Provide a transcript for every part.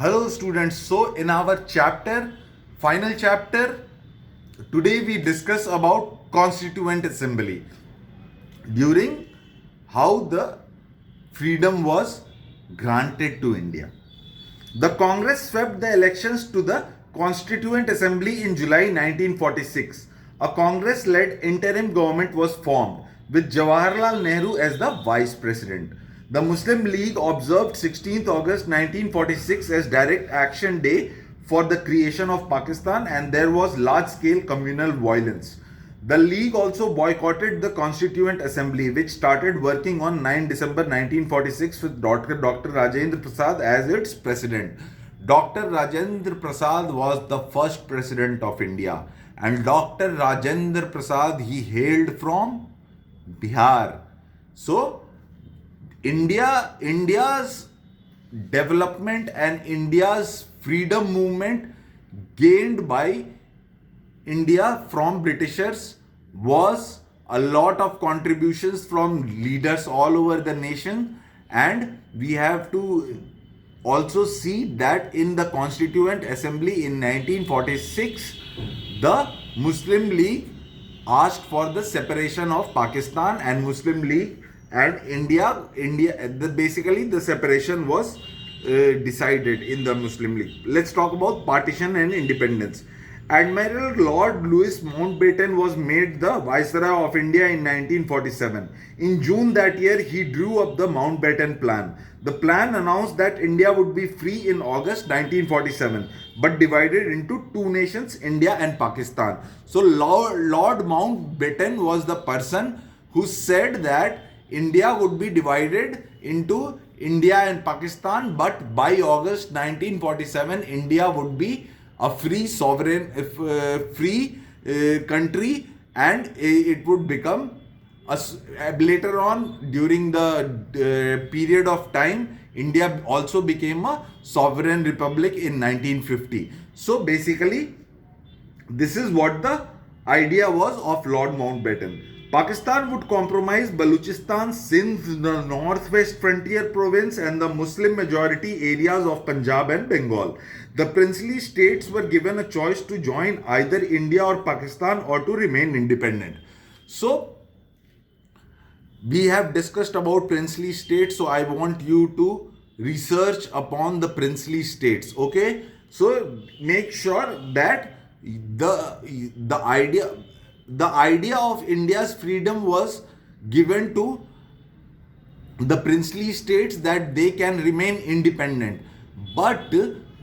Hello students, so in our final chapter, today we discuss about Constituent Assembly during how the freedom was granted to India. The Congress swept the elections to the Constituent Assembly in July 1946. A Congress-led interim government was formed with Jawaharlal Nehru as the vice president. The Muslim League observed 16th August 1946 as Direct Action Day for the creation of Pakistan, and there was large-scale communal violence. The League also boycotted the Constituent Assembly, which started working on 9 December 1946 with Dr. Rajendra Prasad as its president. Dr. Rajendra Prasad was the first president of India, and Dr. Rajendra Prasad, he hailed from Bihar. So, India's development and India's freedom movement gained by India from Britishers was a lot of contributions from leaders all over the nation, and we have to also see that in the Constituent Assembly in 1946 the Muslim League asked for the separation of Pakistan, and Muslim League and basically the separation was decided in the Muslim League. Let's talk about partition and independence. Admiral Lord Louis Mountbatten was made the Viceroy of India in 1947. In June that year, he drew up the Mountbatten Plan. The plan announced that India would be free in August 1947, but divided into two nations, India and Pakistan. So Lord Mountbatten was the person who said that India would be divided into India and Pakistan, but by August 1947, India would be a free sovereign, free country, and it would become later on during the period of time. India also became a sovereign republic in 1950. So basically, this is what the idea was of Lord Mountbatten. Pakistan would compromise Baluchistan, Sindh, the northwest frontier province, and the Muslim majority areas of Punjab and Bengal. The princely states were given a choice to join either India or Pakistan or to remain independent. So, we have discussed about princely states, so I want you to research upon the princely states. Okay, so make sure that the idea of India's freedom was given to the princely states that they can remain independent. But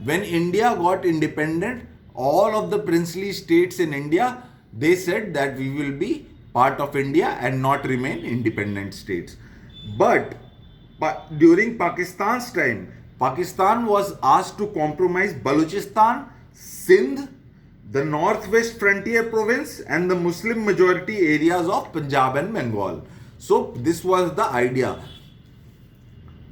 when India got independent, all of the princely states in India, they said that we will be part of India and not remain independent states. But during Pakistan's time, Pakistan was asked to compromise Balochistan, Sindh, the northwest frontier province, and the Muslim majority areas of Punjab and Bengal. So this was the idea.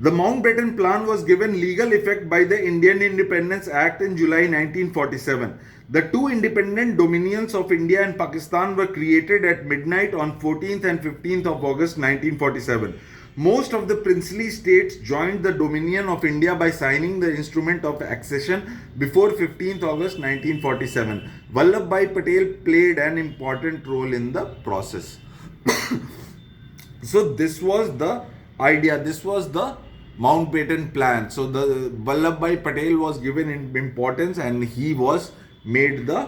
The Mountbatten Plan was given legal effect by the Indian Independence Act in July 1947. The two independent dominions of India and Pakistan were created at midnight on 14th and 15th of August 1947. Most of the princely states joined the dominion of India by signing the instrument of accession before 15th August 1947. Vallabhbhai Patel played an important role in the process. So this was the idea. This was the Mountbatten Plan. So the Vallabhbhai Patel was given importance, and he was made the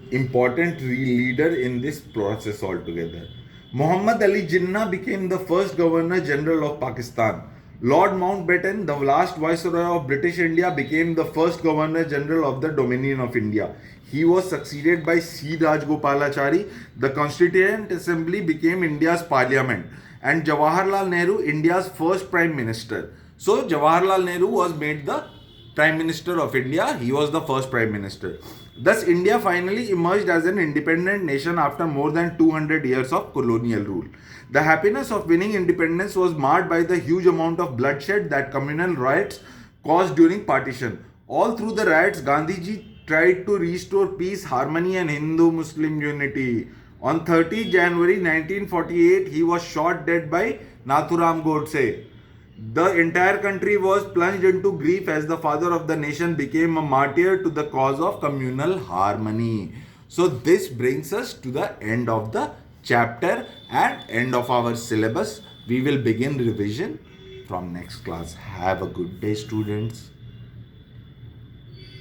important leader in this process altogether. Muhammad Ali Jinnah became the first Governor General of Pakistan. Lord Mountbatten, the last Viceroy of British India, became the first Governor General of the Dominion of India. He was succeeded by C. Rajgopalachari. The Constituent Assembly became India's parliament, and Jawaharlal Nehru, India's first Prime Minister. So Jawaharlal Nehru was made the Prime Minister of India. He was the first Prime Minister. Thus, India finally emerged as an independent nation after more than 200 years of colonial rule. The happiness of winning independence was marred by the huge amount of bloodshed that communal riots caused during partition. All through the riots, Gandhiji tried to restore peace, harmony, and Hindu-Muslim unity. On 30 January 1948, he was shot dead by Nathuram Godse. The entire country was plunged into grief as the father of the nation became a martyr to the cause of communal harmony. So this brings us to the end of the chapter and end of our syllabus. We will begin revision from next class. Have a good day, students.